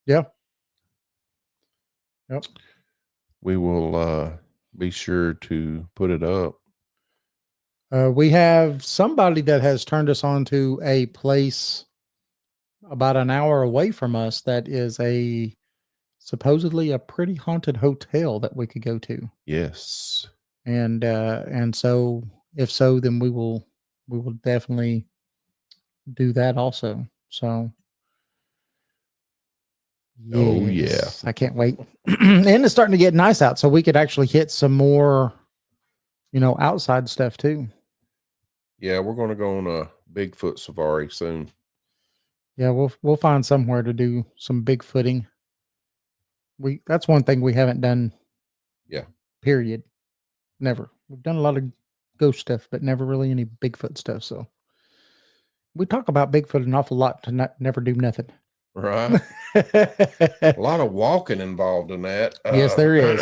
Yeah. Yep. We will be sure to put it up. We have somebody that has turned us on to a place about an hour away from us that is supposedly a pretty haunted hotel that we could go to. Yes. And so if so, then we will definitely do that also. So yes, oh yeah, I can't wait. And it's starting to get nice out, so we could actually hit some more, outside stuff too. Yeah, we're going to go on a Bigfoot safari soon. Yeah, we'll find somewhere to do some Bigfooting. That's one thing we haven't done. Yeah. Period. Never. We've done a lot of ghost stuff, but never really any Bigfoot stuff. So we talk about Bigfoot an awful lot to never do nothing. Right. A lot of walking involved in that. Yes, there is.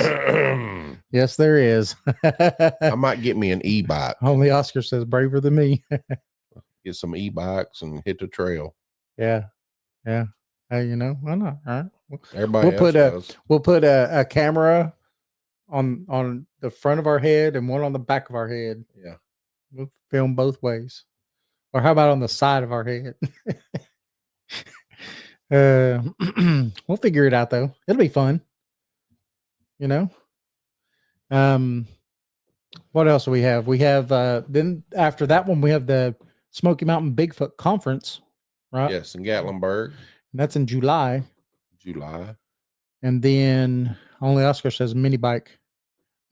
Yes, there is. I might get me an e-bike. Only Oscar says braver than me. Get some e-bikes and hit the trail. Yeah. Yeah. Hey, why not? All right. Everybody we'll put a camera on the front of our head and one on the back of our head. Yeah. We'll film both ways. Or how about on the side of our head? We'll figure it out though. It'll be fun. What else do we have? We have then after that one we have the Smoky Mountain Bigfoot Conference, right? Yes, in Gatlinburg. And that's in July. And then only Oscar says mini bike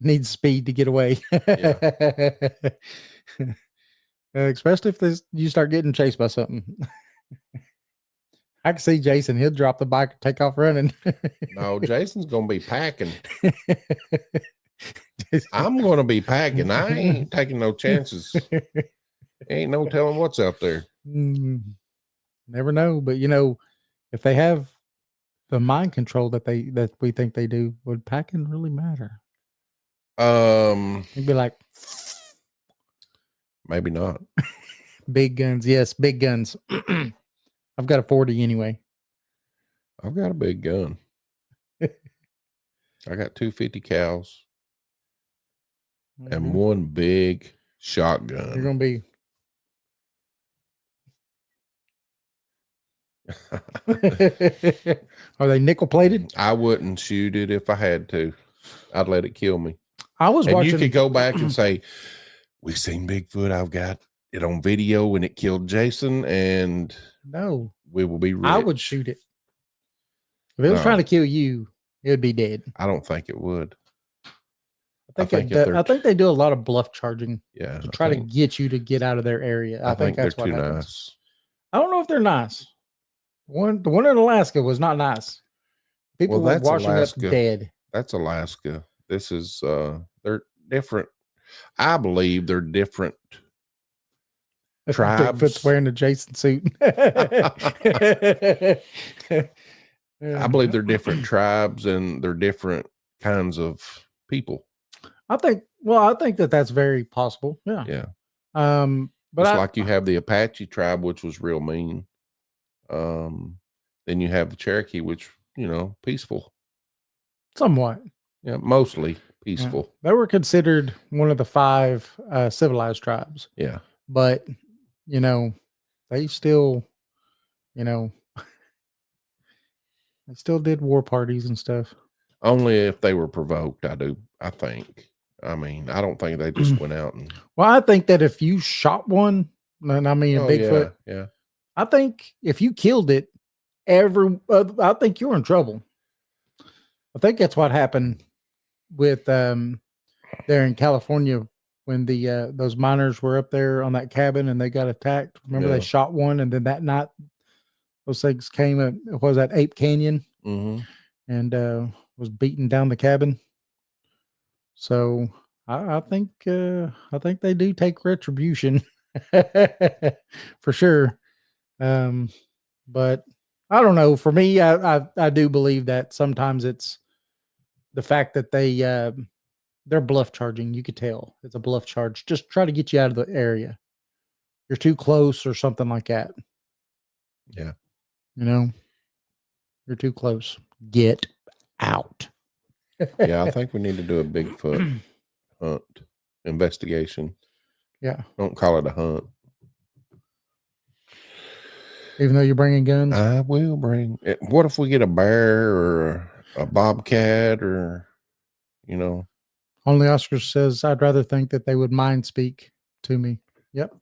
needs speed to get away. Yeah. Especially if you start getting chased by something. I can see Jason. He'll drop the bike and take off running. No, Jason's going to be packing. I'm going to be packing. I ain't taking no chances. Ain't no telling what's out there. Never know. But, if they have the mind control that we think they do, would packing really matter? It'd be like, maybe not. Big guns. Yes, big guns. I've got a 40 anyway. I've got a big gun. I got 250 cals and one big shotgun. You're going to be. Are they nickel plated? I wouldn't shoot it if I had to. I'd let it kill me. I was watching. You could go back and say, "We seen Bigfoot. I've got it on video when it killed Jason," and no, we will be rich. I would shoot it. If it was trying to kill you, it would be dead. I don't think it would. I think they do a lot of bluff charging. Yeah, to try to get you to get out of their area. I think that's they're what too happens. nice. I don't know if they're nice. The one in Alaska was not nice. People were that's washing Alaska. up dead. That's Alaska. This is they're different. I believe they're different tribes. Bigfoot's wearing a Jason suit. I believe they're different tribes and they're different kinds of people. I think that that's very possible. Yeah. Yeah. But it's like you have the Apache tribe, which was real mean. Then you have the Cherokee, which, peaceful. Somewhat. Yeah, mostly peaceful. Yeah. They were considered one of the 5 civilized tribes. Yeah. But, they still, they still did war parties and stuff. Only if they were provoked, I think. I mean, I don't think they just went out and. Well, I think that if you shot one, and I mean Bigfoot, yeah. I think if you killed it, I think you're in trouble. I think that's what happened with there in California when the those miners were up there on that cabin and they got attacked. Remember they shot one, and then that night those things came. It was at Ape Canyon, and was beating down the cabin. So I think they do take retribution for sure. But I don't know. For me, I do believe that sometimes it's the fact that they're bluff charging. You could tell it's a bluff charge. Just try to get you out of the area. You're too close or something like that. Yeah. You're too close. Get out. Yeah, I think we need to do a Bigfoot hunt investigation. Yeah. Don't call it a hunt. Even though you're bringing guns? I will bring it. What if we get a bear or a bobcat or, Only Oscar says, I'd rather think that they would mind speak to me. Yep.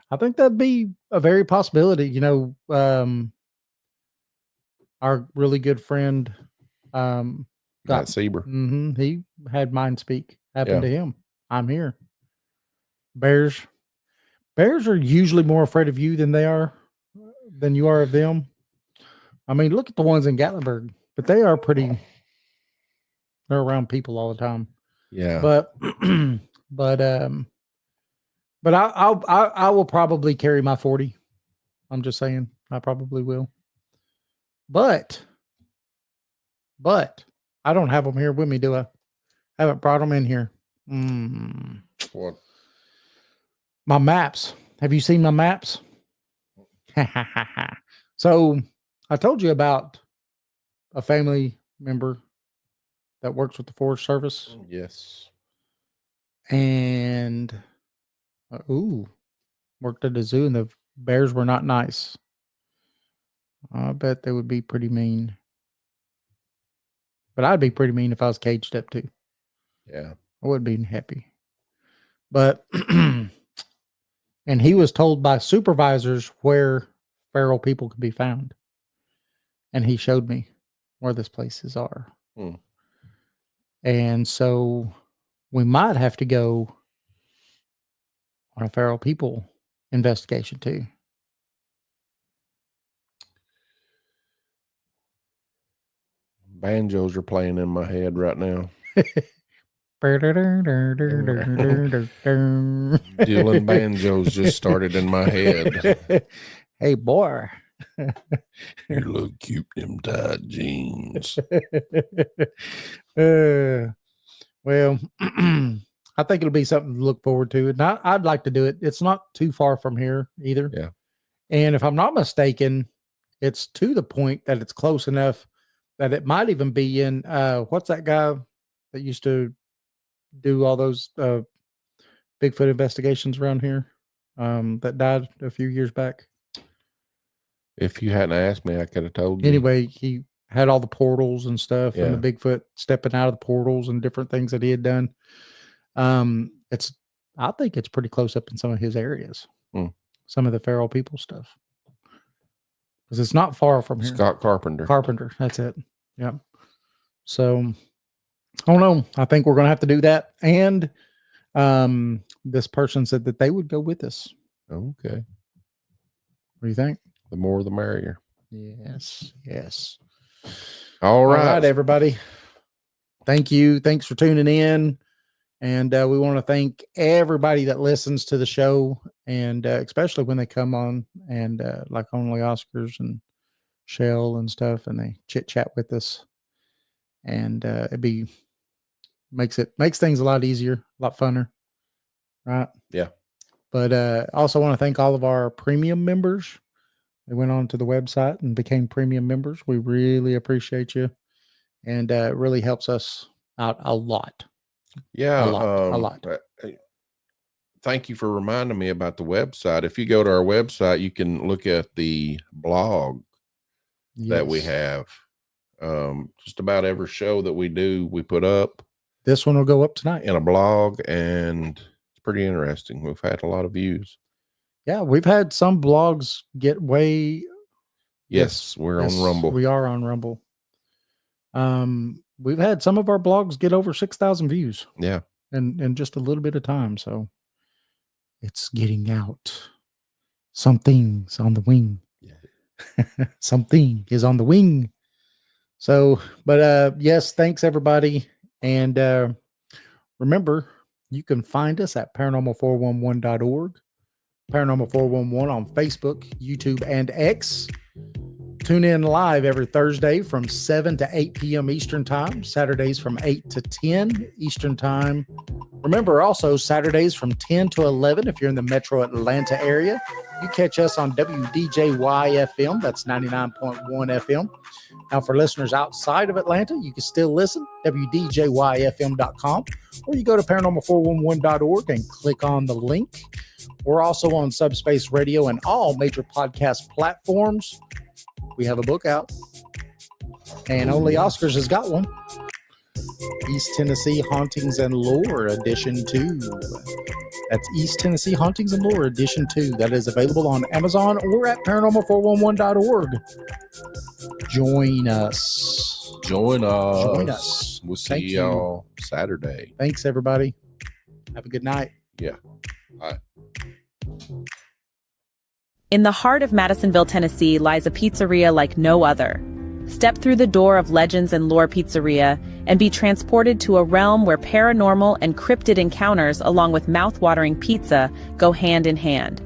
I think that'd be a very possibility. Our really good friend, Got Sieber. He had mind speak happen to him. I'm here. Bears are usually more afraid of you than you are of them. I mean, look at the ones in Gatlinburg, but they are they're around people all the time. Yeah. But I will probably carry my 40. I'm just saying, I probably will. But I don't have them here with me, do I? Haven't brought them in here. What? My maps. Have you seen my maps? So I told you about a family member that works with the Forest Service. Yes. And worked at a zoo, and the bears were not nice. I bet they would be pretty mean. But I'd be pretty mean if I was caged up too. Yeah. I wouldn't be happy. But and he was told by supervisors where feral people could be found. And he showed me where these places are. And so we might have to go on a feral people investigation too. Banjos are playing in my head right now. Dylan banjos just started in my head. Hey, boy. You look cute in them tight jeans. Well, I think it'll be something to look forward to. And I'd like to do it. It's not too far from here either. Yeah. And if I'm not mistaken, it's to the point that it's close enough that it might even be in, what's that guy that used to do all those Bigfoot investigations around here that died a few years back? If you hadn't asked me, I could have told you. Anyway, he had all the portals and stuff, Yeah. and the Bigfoot stepping out of the portals and different things that he had done. I think it's pretty close up in some of his areas. Some of the feral people stuff. Because it's not far from here. Scott Carpenter. Carpenter, that's it. Yeah. So I don't know. I think we're gonna have to do that. And this person said that they would go with us. Okay. What do you think? The more the merrier. Yes. Yes. All right, everybody. Thank you. Thanks for tuning in. And we want to thank everybody that listens to the show, and especially when they come on and like Only Oscars and Shell and stuff, and they chit chat with us. And makes things a lot easier, a lot funner. Right. Yeah. But also want to thank all of our premium members. They went on to the website and became premium members. We really appreciate you. And it really helps us out a lot. Yeah. A lot. Thank you for reminding me about the website. If you go to our website, you can look at the blog that we have. Just about every show that we do, we put up. This one will go up tonight in a blog, and it's pretty interesting. We've had a lot of views. Yeah, we've had some blogs get way. Yes, we're on Rumble. We are on Rumble. We've had some of our blogs get over 6,000 views. Yeah. In just a little bit of time. So it's getting out. Something's on the wing. Yeah. Something is on the wing. So, but yes, thanks everybody. And remember, you can find us at paranormal411.org, Paranormal 411 on Facebook, YouTube, and X. Tune in live every Thursday from 7 to 8 p.m. Eastern Time, Saturdays from 8 to 10 Eastern Time. Remember also Saturdays from 10 to 11 if you're in the metro Atlanta area. You catch us on WDJY FM, that's 99.1 FM. Now for listeners outside of Atlanta, you can still listen, WDJYFM.com, or you go to paranormal411.org and click on the link. We're also on Subspace Radio and all major podcast platforms. We have a book out, and Only Oscars has got one. East Tennessee Hauntings and Lore Edition 2. That's East Tennessee Hauntings and Lore Edition 2. That is available on Amazon or at paranormal411.org. Join us. Join us. We'll see y'all Saturday. Thanks, everybody. Have a good night. Yeah. Bye. In the heart of Madisonville, Tennessee, lies a pizzeria like no other. Step through the door of Legends and Lore Pizzeria and be transported to a realm where paranormal and cryptid encounters along with mouth-watering pizza go hand in hand.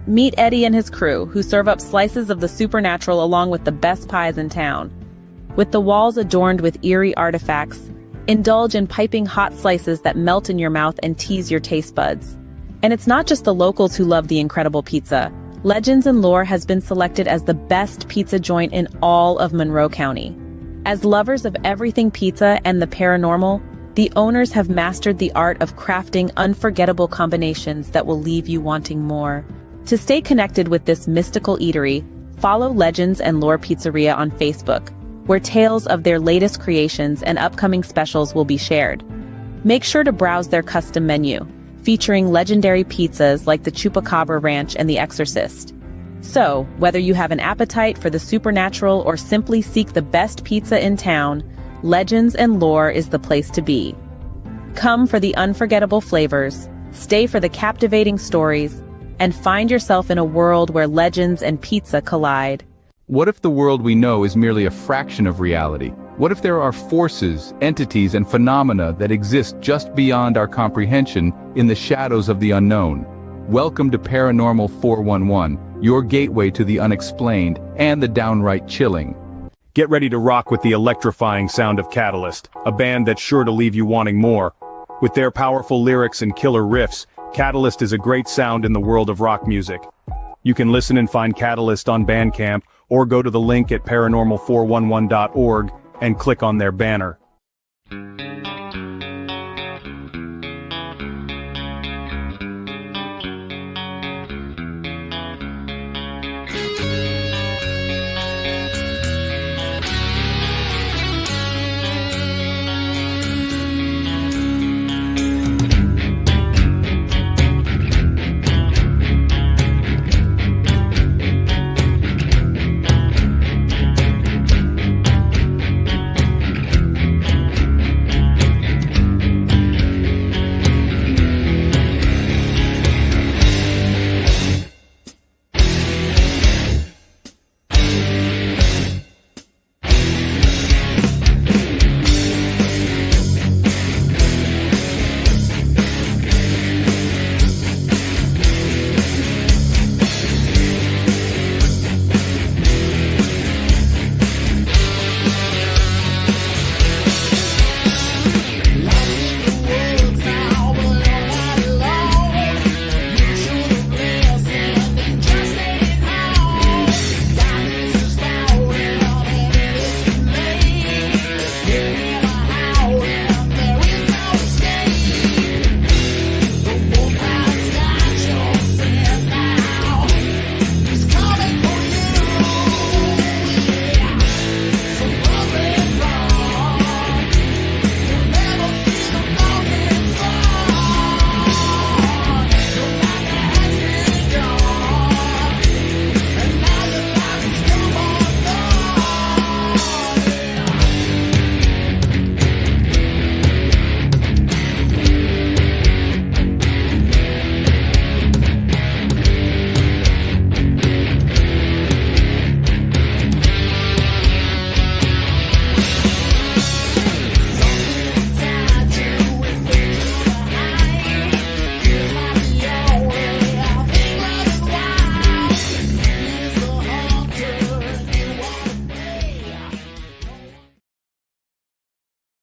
Meet Eddie and his crew, who serve up slices of the supernatural along with the best pies in town. With the walls adorned with eerie artifacts, indulge in piping hot slices that melt in your mouth and tease your taste buds. And it's not just the locals who love the incredible pizza. Legends and Lore has been selected as the best pizza joint in all of Monroe County. As lovers of everything pizza and the paranormal, the owners have mastered the art of crafting unforgettable combinations that will leave you wanting more. To stay connected with this mystical eatery, follow Legends and Lore Pizzeria on Facebook, where tales of their latest creations and upcoming specials will be shared. Make sure to browse their custom menu, featuring legendary pizzas like the Chupacabra Ranch and the Exorcist. So, whether you have an appetite for the supernatural or simply seek the best pizza in town, Legends and Lore is the place to be. Come for the unforgettable flavors, stay for the captivating stories, and find yourself in a world where legends and pizza collide. What if the world we know is merely a fraction of reality? What if there are forces, entities, and phenomena that exist just beyond our comprehension in the shadows of the unknown? Welcome to Paranormal 411, your gateway to the unexplained and the downright chilling. Get ready to rock with the electrifying sound of Catalyst, a band that's sure to leave you wanting more. With their powerful lyrics and killer riffs, Catalyst is a great sound in the world of rock music. You can listen and find Catalyst on Bandcamp, or go to the link at paranormal411.org and click on their banner.